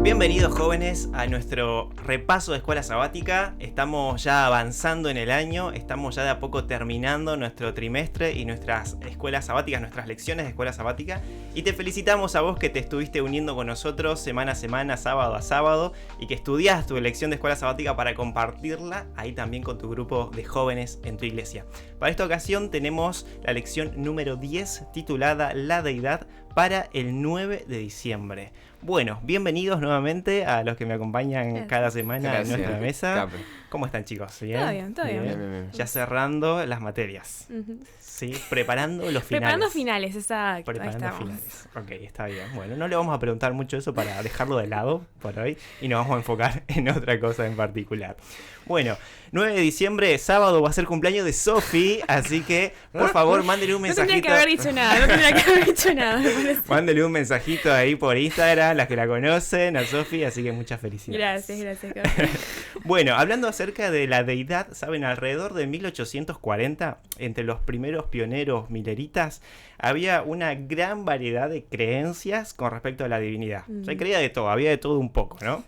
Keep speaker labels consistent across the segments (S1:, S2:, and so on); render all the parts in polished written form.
S1: Bienvenidos jóvenes a nuestro repaso de escuela sabática. Estamos ya avanzando en el año, estamos ya de a poco terminando nuestro trimestre y nuestras escuelas sabáticas, nuestras lecciones de escuela sabática. Y te felicitamos a vos que te estuviste uniendo con nosotros semana a semana, sábado a sábado, y que estudiás tu lección de escuela sabática para compartirla ahí también con tu grupo de jóvenes en tu iglesia. Para esta ocasión tenemos la lección número 10 titulada La Deidad para el 9 de diciembre. Bueno, bienvenidos nuevamente a los que me acompañan cada semana en nuestra mesa.
S2: Cape.
S1: ¿Cómo están, chicos? ¿Bien?
S3: Todo bien.
S2: Bien.
S1: Ya cerrando las materias.
S3: Uh-huh.
S1: Sí, preparando los finales.
S3: Preparando finales, exacto.
S1: Preparando
S3: Ahí estamos.
S1: finales. Ok, está bien. Bueno, no le vamos a preguntar mucho eso para dejarlo de lado por hoy y nos vamos a enfocar en otra cosa en particular. Bueno, 9 de diciembre, sábado, va a ser cumpleaños de Sofi, así que por favor mándenle un
S3: No
S1: mensajito.
S3: tendría que haber dicho nada, me parece.
S1: Mándele un mensajito ahí por Instagram, las que la conocen, a Sofi, así que muchas felicidades.
S3: Gracias, Carlos.
S1: Bueno, hablando acerca de la deidad, saben, alrededor de 1840, entre los primeros pioneros mileritas, había una gran variedad de creencias con respecto a la divinidad. Se creía de todo, había de todo un poco, ¿no?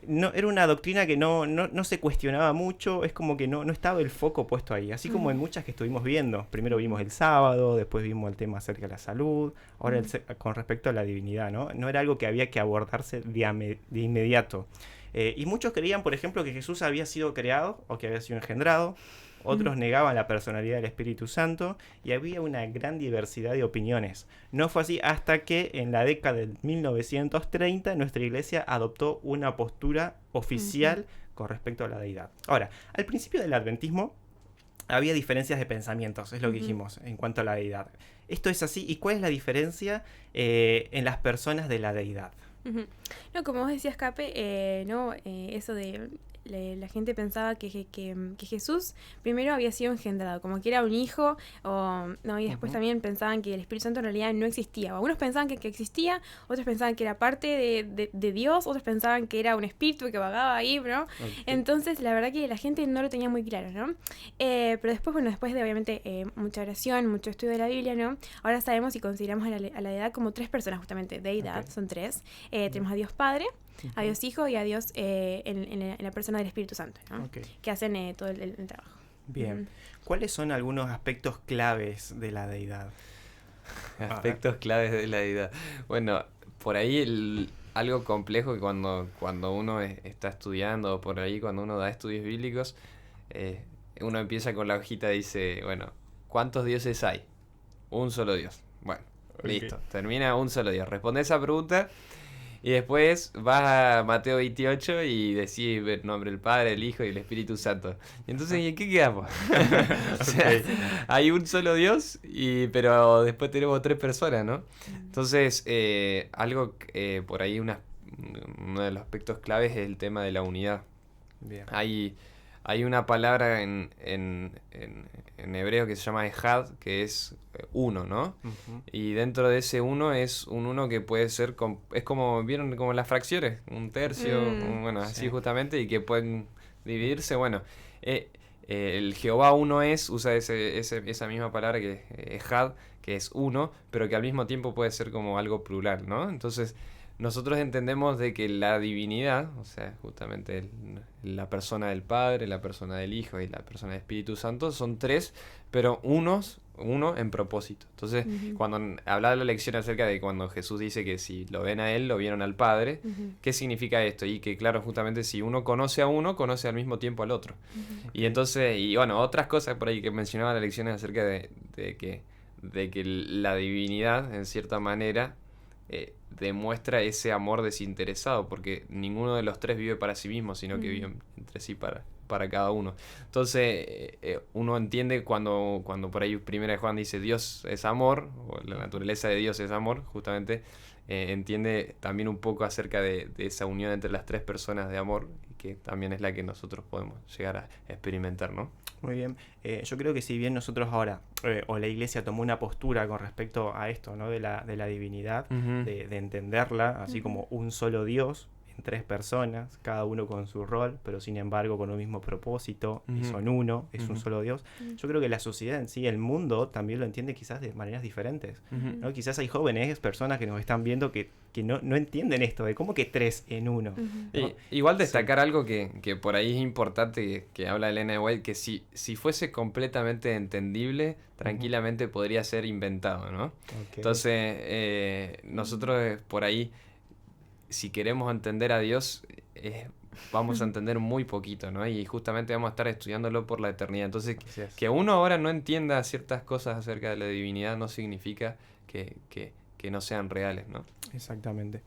S1: No, era una doctrina que no se cuestionaba mucho, es como que no estaba el foco puesto ahí, así como en muchas que estuvimos viendo. Primero vimos el sábado, después vimos el tema acerca de la salud, ahora con respecto a la divinidad, ¿no? No era algo que había que abordarse de inmediato. Y muchos creían, por ejemplo, que Jesús había sido creado o que había sido engendrado. Otros negaban la personalidad del Espíritu Santo y había una gran diversidad de opiniones. No fue así hasta que en la década de 1930 nuestra iglesia adoptó una postura oficial con respecto a la deidad. Ahora, al principio del adventismo había diferencias de pensamientos, es lo que dijimos en cuanto a la deidad. ¿Esto es así? ¿Y cuál es la diferencia en las personas de la deidad?
S3: Uh-huh. No, como vos decías, Cape, eso de... La gente pensaba que Jesús primero había sido engendrado, como que era un hijo, y después también pensaban que el Espíritu Santo en realidad no existía. Algunos pensaban que existía, otros pensaban que era parte de Dios, otros pensaban que era un espíritu que vagaba ahí, ¿no? Okay. Entonces, la verdad que la gente no lo tenía muy claro, ¿no? Pero después de obviamente mucha oración, mucho estudio de la Biblia, ¿no? Ahora sabemos y consideramos a la deidad como tres personas, justamente, deidad, son tres. Tenemos a Dios Padre, a Dios Hijo y a Dios en la persona del Espíritu Santo, ¿no? Que hacen todo el trabajo.
S1: Bien. ¿Cuáles son algunos aspectos claves de la deidad?
S2: Aspectos claves de la deidad. Bueno, por ahí algo complejo que cuando uno está estudiando, o por ahí cuando uno da estudios bíblicos, uno empieza con la hojita y dice, bueno, ¿cuántos dioses hay? Un solo Dios. Bueno, listo. Termina un solo Dios. Responde esa pregunta. Y después vas a Mateo 28 y decís el nombre del Padre, el Hijo y el Espíritu Santo. Y entonces, ¿y en qué quedamos? O sea, hay un solo Dios, pero después tenemos tres personas, ¿no? Entonces, por ahí uno de los aspectos claves es el tema de la unidad.
S1: Bien.
S2: Hay una palabra en hebreo que se llama ejad, que es uno, ¿no? Uh-huh. Y dentro de ese uno es un uno que puede ser, es como, ¿vieron? Como las fracciones, un tercio, así justamente, y que pueden dividirse. Bueno, el Jehová uno usa esa misma palabra que ejad, que es uno, pero que al mismo tiempo puede ser como algo plural, ¿no? Entonces, nosotros entendemos de que la divinidad, o sea, justamente la persona del Padre, la persona del Hijo y la persona del Espíritu Santo son tres, pero uno en propósito. Entonces, cuando hablaba la lección acerca de cuando Jesús dice que si lo ven a Él, lo vieron al Padre, ¿qué significa esto? Y que claro, justamente si uno conoce a uno, conoce al mismo tiempo al otro. Y entonces, otras cosas por ahí que mencionaba la lección acerca de que la divinidad, en cierta manera, demuestra ese amor desinteresado, porque ninguno de los tres vive para sí mismo, sino que viven entre sí para cada uno. Entonces, uno entiende cuando por ahí 1 Juan dice Dios es amor, o la naturaleza de Dios es amor, justamente entiende también un poco acerca de esa unión entre las tres personas de amor, que también es la que nosotros podemos llegar a experimentar, ¿no?
S1: Muy bien. Yo creo que si bien nosotros ahora, o la iglesia tomó una postura con respecto a esto, ¿no? De la divinidad, de entenderla así como un solo Dios, en 3 personas, cada uno con su rol, pero sin embargo con un mismo propósito, y son uno, es un solo Dios. Yo creo que la sociedad en sí, el mundo, también lo entiende quizás de maneras diferentes, ¿no? Quizás hay jóvenes, personas que nos están viendo que no entienden esto, de cómo que 3 en uno. ¿No?
S2: Igual destacar algo que por ahí es importante, que habla Elena de White, que si fuese completamente entendible, tranquilamente podría ser inventado, ¿no?
S1: Okay.
S2: Entonces, nosotros por ahí, si queremos entender a Dios, vamos a entender muy poquito, ¿no? Y justamente vamos a estar estudiándolo por la eternidad. Entonces, que uno ahora no entienda ciertas cosas acerca de la divinidad no significa que no sean reales, ¿no?
S1: Exactamente.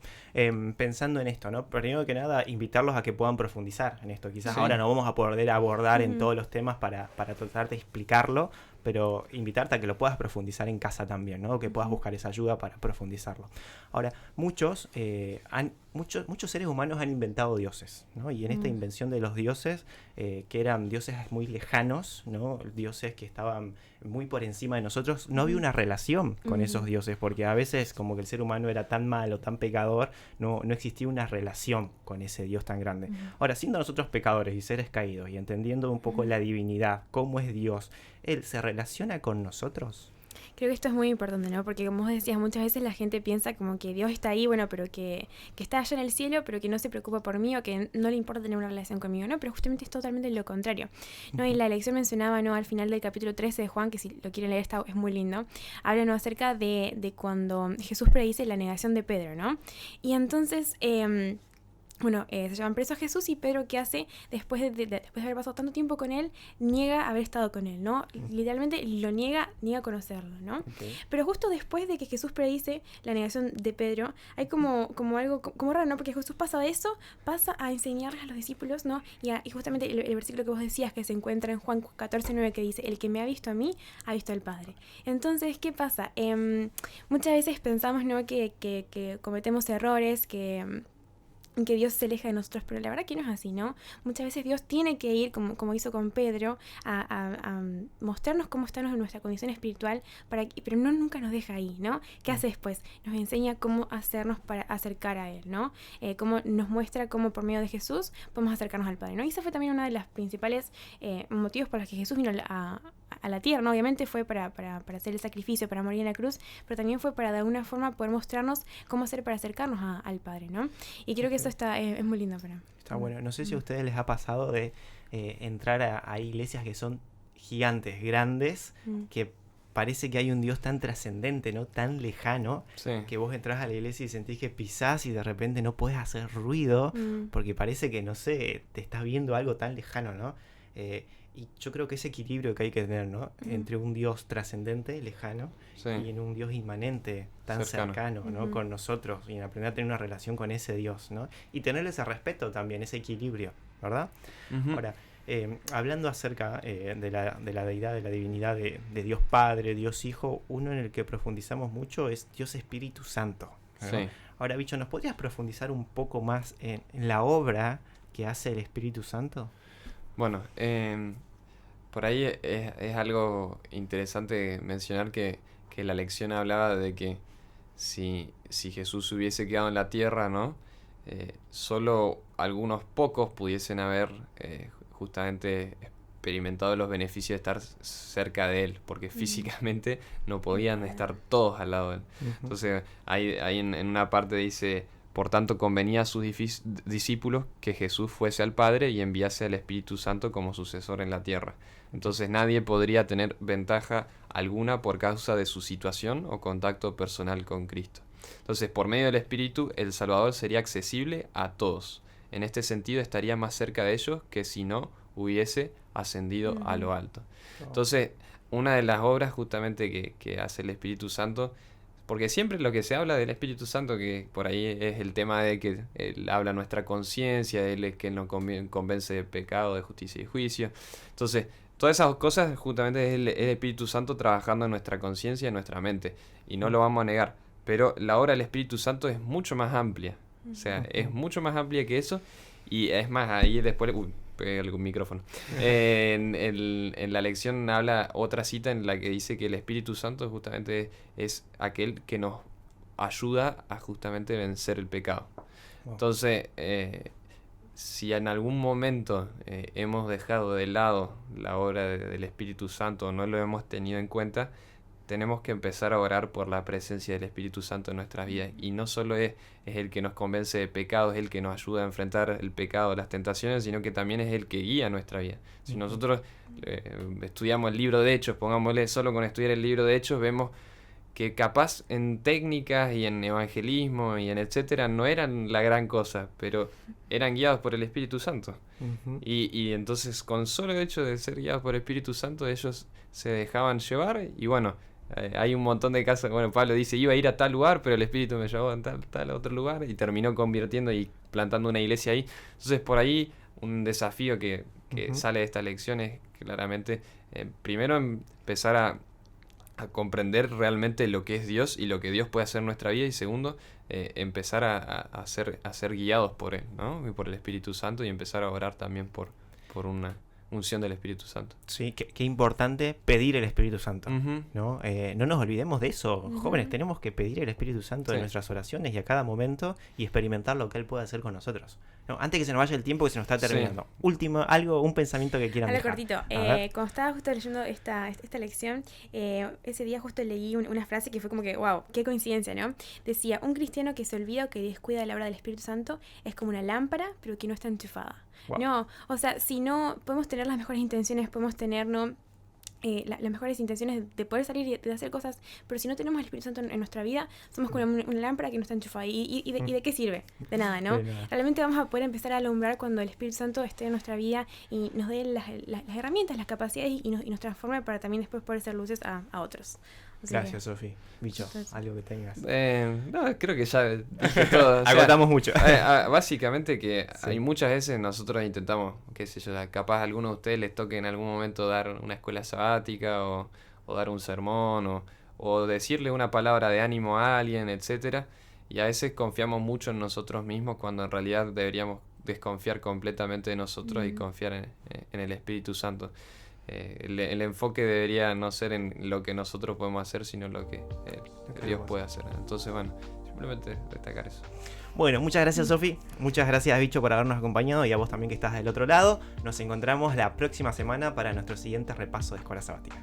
S1: Pensando en esto, ¿no? Primero que nada, invitarlos a que puedan profundizar en esto. Quizás ahora no vamos a poder abordar en todos los temas para tratar de explicarlo, pero invitarte a que lo puedas profundizar en casa también, ¿no? Que puedas buscar esa ayuda para profundizarlo. Ahora, muchos seres humanos han inventado dioses, ¿no? Y en esta invención de los dioses, que eran dioses muy lejanos, ¿no? Dioses que estaban muy por encima de nosotros, no había una relación con esos dioses, porque a veces como que el ser humano era tan malo, tan pecador, no existía una relación con ese Dios tan grande. Ahora, siendo nosotros pecadores y seres caídos y entendiendo un poco la divinidad, cómo es Dios, ¿Él se relaciona con nosotros?
S3: Creo que esto es muy importante, ¿no? Porque como vos decías, muchas veces la gente piensa como que Dios está ahí, bueno, pero que está allá en el cielo, pero que no se preocupa por mí o que no le importa tener una relación conmigo, ¿no? Pero justamente es totalmente lo contrario, ¿no? Y la lección mencionaba, ¿no? Al final del capítulo 13 de Juan, que si lo quieren leer es muy lindo, habla, ¿no? Acerca de cuando Jesús predice la negación de Pedro, ¿no? Y entonces... se llevan preso a Jesús y Pedro, ¿qué hace? Después de haber pasado tanto tiempo con él, niega haber estado con él, ¿no? Literalmente lo niega conocerlo, ¿no? Okay. Pero justo después de que Jesús predice la negación de Pedro, hay como algo como raro, ¿no? Porque Jesús pasa de eso, pasa a enseñarles a los discípulos, ¿no? Y justamente el versículo que vos decías, que se encuentra en Juan 14:9, que dice, el que me ha visto a mí, ha visto al Padre. Entonces, ¿qué pasa? Muchas veces pensamos, ¿no? Que cometemos errores, que Dios se aleja de nosotros, pero la verdad que no es así, ¿no? Muchas veces Dios tiene que ir, como hizo con Pedro, a mostrarnos cómo está nuestra condición espiritual, pero nunca nos deja ahí, ¿no? ¿Qué hace después? Nos enseña cómo hacernos para acercar a Él, ¿no? Cómo nos muestra cómo por medio de Jesús podemos acercarnos al Padre, ¿no? Y esa fue también una de las principales motivos por los que Jesús vino a la tierra, ¿no? Obviamente fue para hacer el sacrificio, para morir en la cruz, pero también fue para de alguna forma poder mostrarnos cómo hacer para acercarnos al Padre, ¿no? Y creo que eso es muy lindo para mí.
S1: Está bueno. No sé si a ustedes les ha pasado de entrar a iglesias que son gigantes, grandes, que parece que hay un Dios tan trascendente, ¿no? Tan lejano, que vos entras a la iglesia y sentís que pisás y de repente no podés hacer ruido, porque parece que, no sé, te estás viendo algo tan lejano, ¿no? Y yo creo que ese equilibrio que hay que tener, ¿no? Entre un Dios trascendente, lejano, y en un Dios inmanente, tan cercano, ¿no? Con nosotros, y en aprender a tener una relación con ese Dios, ¿no? Y tener ese respeto también, ese equilibrio, ¿verdad? Ahora, hablando acerca de la deidad, de la divinidad de Dios Padre, Dios Hijo, uno en el que profundizamos mucho es Dios Espíritu Santo, ¿no? Sí. Ahora, Bicho, ¿nos podrías profundizar un poco más en la obra que hace el Espíritu Santo?
S2: Bueno, por ahí es algo interesante mencionar que la lección hablaba de que si Jesús hubiese quedado en la tierra, ¿no? Solo algunos pocos pudiesen haber justamente experimentado los beneficios de estar cerca de él, porque físicamente no podían estar todos al lado de él. Entonces, ahí en una parte dice... Por tanto, convenía a sus discípulos que Jesús fuese al Padre y enviase al Espíritu Santo como sucesor en la tierra. Entonces nadie podría tener ventaja alguna por causa de su situación o contacto personal con Cristo. Entonces, por medio del Espíritu, el Salvador sería accesible a todos. En este sentido, estaría más cerca de ellos que si no hubiese ascendido a lo alto. Entonces, una de las obras justamente que hace el Espíritu Santo... Porque siempre lo que se habla del Espíritu Santo, que por ahí es el tema de que Él habla nuestra conciencia, Él es quien nos convence de pecado, de justicia y juicio. Entonces, todas esas cosas justamente es el Espíritu Santo trabajando en nuestra conciencia, en nuestra mente. Y no lo vamos a negar. Pero la obra del Espíritu Santo es mucho más amplia. O sea, es mucho más amplia que eso. Y es más, ahí después... pegué algún micrófono. En la lección habla otra cita en la que dice que el Espíritu Santo justamente es aquel que nos ayuda a justamente vencer el pecado.
S1: Wow.
S2: Entonces, si en algún momento hemos dejado de lado la obra del Espíritu Santo o no lo hemos tenido en cuenta, tenemos que empezar a orar por la presencia del Espíritu Santo en nuestras vidas. Y no solo es el que nos convence de pecado, es el que nos ayuda a enfrentar el pecado, las tentaciones, sino que también es el que guía nuestra vida. Si nosotros estudiamos el libro de Hechos, pongámosle solo con estudiar el libro de Hechos, vemos que capaz en técnicas y en evangelismo y en etcétera no eran la gran cosa, pero eran guiados por el Espíritu Santo.
S1: Ujú.
S2: Y entonces con solo hecho de ser guiados por el Espíritu Santo ellos se dejaban llevar y bueno, hay un montón de casos, bueno, Pablo dice, iba a ir a tal lugar, pero el Espíritu me llevó a tal otro lugar y terminó convirtiendo y plantando una iglesia ahí. Entonces por ahí un desafío que sale de esta lección es claramente, primero empezar a comprender realmente lo que es Dios y lo que Dios puede hacer en nuestra vida, y segundo, empezar a ser guiados por Él, ¿no? Y por el Espíritu Santo, y empezar a orar también por una unción del Espíritu Santo.
S1: Sí, qué importante pedir el Espíritu Santo,
S2: Ujú.
S1: ¿no? No nos olvidemos de eso,
S3: Ujú.
S1: jóvenes, tenemos que pedir el Espíritu Santo en
S2: Sí.
S1: nuestras oraciones y a cada momento y experimentar lo que Él puede hacer con nosotros. ¿No? Antes que se nos vaya el tiempo que se nos está
S2: Sí.
S1: terminando. Último, un pensamiento que quieran
S3: Algo
S1: dejar.
S3: cortito.
S1: A ver.
S3: Cuando estaba justo leyendo esta lección, ese día justo leí una frase que fue como que, wow, qué coincidencia, ¿no? Decía, un cristiano que se olvida o que descuida la obra del Espíritu Santo es como una lámpara, pero que no está enchufada.
S1: Wow.
S3: No, o sea, si no, podemos tener las mejores intenciones, podemos tener, ¿no? Las mejores intenciones de poder salir y de hacer cosas, pero si no tenemos el Espíritu Santo en nuestra vida, somos como una lámpara que no está enchufada. ¿Y de qué sirve? De nada, ¿no?
S1: De nada.
S3: Realmente vamos a poder empezar a alumbrar cuando el Espíritu Santo esté en nuestra vida y nos dé las herramientas, las capacidades y nos transforme para también después poder ser luces a otros. Así que,
S1: Gracias, Sofi. Bicho,
S3: Entonces-
S1: algo que tengas.
S2: No, creo que ya dije todo. O sea,
S1: Agotamos mucho.
S2: básicamente que
S1: Sí.
S2: hay muchas veces nosotros intentamos, qué sé yo, capaz a algunos de ustedes les toque en algún momento dar una escuela sabática o dar un sermón o decirle una palabra de ánimo a alguien, etcétera. Y a veces confiamos mucho en nosotros mismos cuando en realidad deberíamos desconfiar completamente de nosotros y confiar en el Espíritu Santo. El enfoque debería no ser en lo que nosotros podemos hacer, sino lo que Dios puede hacer. Entonces, bueno, simplemente destacar eso.
S1: Bueno, muchas gracias, Sofi. Muchas gracias, Bicho, por habernos acompañado y a vos también que estás del otro lado. Nos encontramos la próxima semana para nuestro siguiente repaso de Escuela Sabática.